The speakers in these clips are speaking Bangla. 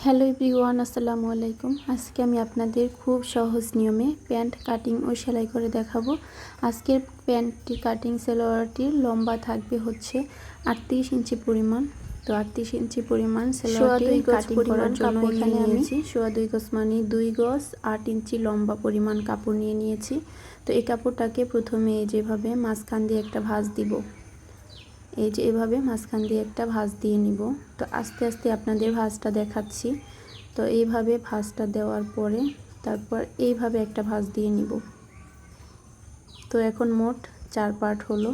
হ্যালো এভরিওয়ান, আসসালামু আলাইকুম। আজকে আমি আপনাদের খুব সহজ নিয়মে প্যান্ট কাটিং ও সেলাই করে দেখাবো। আজকের প্যান্টটি কাটিং সালোয়ারটির লম্বা থাকবে হচ্ছে 38 ইঞ্চি পরিমাণ। তো 38 ইঞ্চি পরিমাণ সালোয়ারটি কাটিং করার জন্য এখানে আমি 2.5 গজ মানে 2 গজ 8 ইঞ্চি লম্বা পরিমাণ কাপড় নিয়ে নিয়েছি। তো এই কাপড়টাকে প্রথমে যেভাবে মাঝখান দিয়ে একটা ভাঁজ দিব, এই যে এভাবে মাঝখান দিয়ে একটা ভাঁজ দিয়ে নিব। তো আস্তে আস্তে আপনাদের ভাঁজটা দেখাচ্ছি। তো এইভাবে ভাঁজটা দেওয়ার পরে তারপর এইভাবে একটা ভাঁজ দিয়ে নিব। তো এখন মোট 4 পার্ট হলো।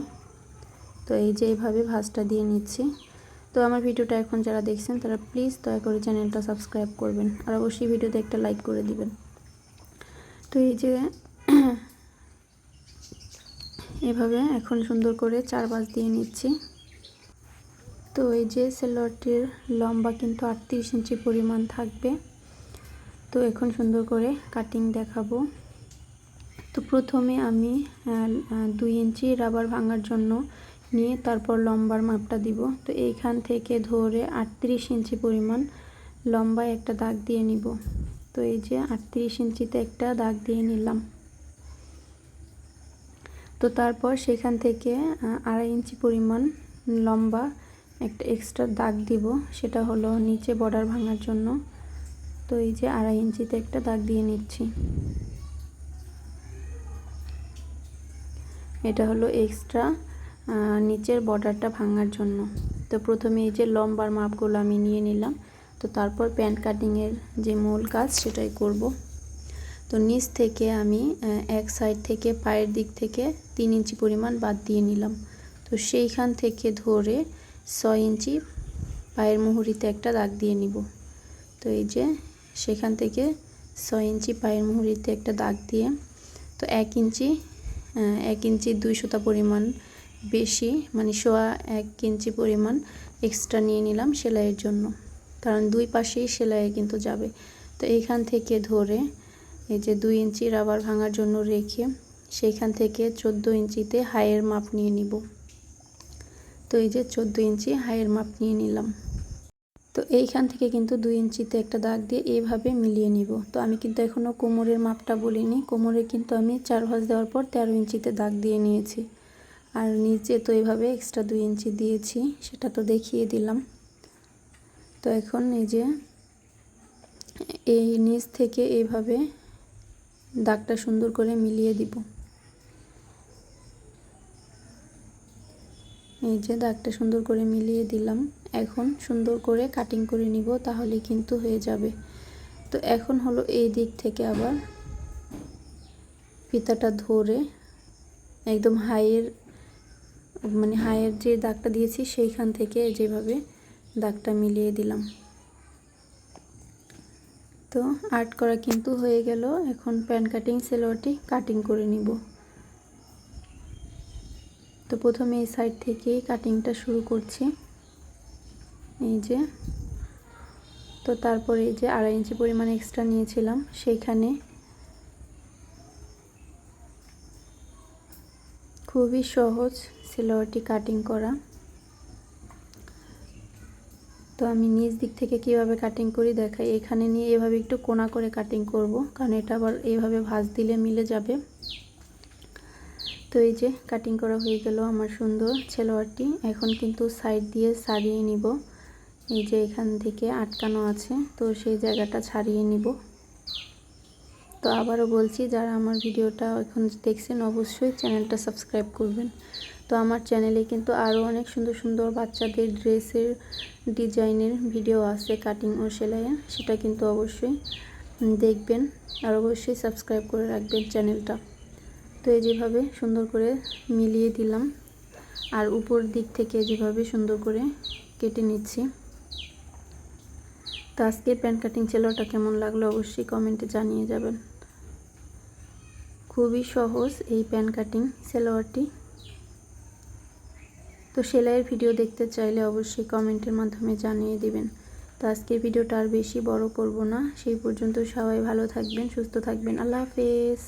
তো এই যে এইভাবে ভাঁজটা দিয়ে নিচ্ছি। তো আমার ভিডিওটা এখন যারা দেখছেন তারা প্লিজ দয়া করে চ্যানেলটা সাবস্ক্রাইব করবেন, আর অবশ্যই ভিডিওতে একটা লাইক করে দিবেন। তো এই যে এভাবে এখন সুন্দর করে 4 ভাঁজ দিয়ে নিচ্ছি। তো এই যে সালোয়ারটির লম্বা কিন্তু 38 ইঞ্চি পরিমাণ থাকবে। তো এখন সুন্দর করে কাটিং দেখাবো। তো প্রথমে আমি 2 ইঞ্চি রাবার ভাঙার জন্য নিয়ে তারপর লম্বার মাপটা দিব। তো এইখান থেকে ধরে 38 ইঞ্চি পরিমাণ লম্বায় একটা দাগ দিয়ে নিব। তো এই যে 38 ইঞ্চিতে একটা দাগ দিয়ে নিলাম। তো তারপর সেখান থেকে 2.5 ইঞ্চি পরিমাণ লম্বা একটা এক্সট্রা দাগ দিব, সেটা হলো নিচে বর্ডার ভাঙার জন্য। তো এই যে 2.5 ইঞ্চিতে একটা দাগ দিয়ে নিচ্ছি। এটা হলো এক্সট্রা নিচের বর্ডারটা ভাঙার জন্য। তো প্রথমে এই যে লম্বার মাপগুলো আমি নিয়ে নিলাম। তো তারপর প্যান্ট কাটিংয়ের যে মূল কাজ সেটাই করব। তো নিচ থেকে আমি এক সাইড থেকে পায়ের দিক থেকে 3 ইঞ্চি পরিমাণ বাদ দিয়ে নিলাম। তো সেইখান থেকে ধরে 6 ইঞ্চি পায়ের মুহুরিতে একটা দাগ দিয়ে নিব। তো এই যে সেখান থেকে 6 ইঞ্চি পায়ের মুহুরিতে একটা দাগ দিয়ে, তো 1 ইঞ্চি 2 সুতা পরিমাণ বেশি মানে 1 ইঞ্চি পরিমাণ এক্সট্রা নিয়ে নিলাম সেলাইয়ের জন্য, কারণ দুই পাশেই সেলাই কিন্তু যাবে। তো এইখান থেকে ধরে এই যে 2 ইঞ্চি রাবার ভাঙার জন্য রেখে সেইখান থেকে 14 ইঞ্চিতে হাইয়ের মাপ নিয়ে নিব। তো এই যে 14 ইঞ্চি হাইয়ের মাপ নিয়ে নিলাম। তো এইখান থেকে কিন্তু 2 ইঞ্চিতে একটা দাগ দিয়ে এইভাবে মিলিয়ে নিব। তো আমি কিন্তু এখনও কোমরের মাপটা বলিনি। কোমরে কিন্তু আমি 4 ভাঁজ দেওয়ার পর 13 ইঞ্চিতে দাগ দিয়ে নিয়েছি। আর নিচে তো এইভাবে এক্সট্রা 2 ইঞ্চি দিয়েছি, সেটা তো দেখিয়ে দিলাম। তো এখন এই যে এই নিচ থেকে এইভাবে দাগটা সুন্দর করে মিলিয়ে দিব। এই যে দাগটা সুন্দর করে মিলিয়ে দিলাম। এখন সুন্দর করে কাটিং করে নিব, তাহলে কিন্তু হয়ে যাবে। তো এখন হলো এই দিক থেকে আবার ফিতাটা ধরে একদম হাইয়ের যে দাগটা দিয়েছি সেইখান থেকে যেভাবে দাগটা মিলিয়ে দিলাম। তো আর্ট করা কিন্তু হয়ে গেল। এখন প্যান্ট কাটিং সালোয়ারটি কাটিং করে নিব। তো প্রথমে এই সাইড থেকেই কাটিংটা শুরু করছি। এই যে তো তারপরে এই যে 2.5 ইঞ্চি পরিমাণ এক্সট্রা নিয়েছিলাম, সেইখানে খুবই সহজ সালোয়ারটি কাটিং করা। তো আমি নিচ দিক থেকে কিভাবে কাটিং করি দেখাই। এখানে নিয়ে এভাবে একটু কোনা করে কাটিং করব, কারণ এটা আবার এইভাবে ভাঁজ দিলে মিলে যাবে। তো এই যে কাটিং করা হয়ে গেল আমার সুন্দর সালোয়ারটি। এখন কিন্তু সাইড দিয়ে ছাড়িয়ে নিব। এই যে এখান থেকে আটকানো আছে, তো সেই জায়গাটা ছাড়িয়ে নিব। তো আবারও বলছি, যারা আমার ভিডিওটা এখন দেখছেন অবশ্যই চ্যানেলটা সাবস্ক্রাইব করবেন। তো আমার চ্যানেলে কিন্তু আরও অনেক সুন্দর সুন্দর বাচ্চাদের ড্রেসের ডিজাইনের ভিডিও আছে কাটিং ও সেলাইয়ের, সেটা কিন্তু অবশ্যই দেখবেন, আর অবশ্যই সাবস্ক্রাইব করে রাখবেন চ্যানেলটা। তো এই যেভাবে সুন্দর করে মিলিয়ে দিলাম, আর উপর দিক থেকে যেভাবে সুন্দর করে কেটে নিচ্ছি। তো আজকে প্যান্ট কাটিং সালোয়ারটা কেমন লাগলো অবশ্যই কমেন্টে জানিয়ে যাবেন। খুবই সহজ এই প্যান্ট কাটিং সালোয়ারটি। তো সেলাইয়ের ভিডিও দেখতে চাইলে অবশ্যই কমেন্টের মাধ্যমে জানিয়ে দিবেন। তো আজকের ভিডিওটা আর বেশি বড় করব না। সেই পর্যন্ত সবাই ভালো থাকবেন, সুস্থ থাকবেন। আল্লাহ হাফেজ।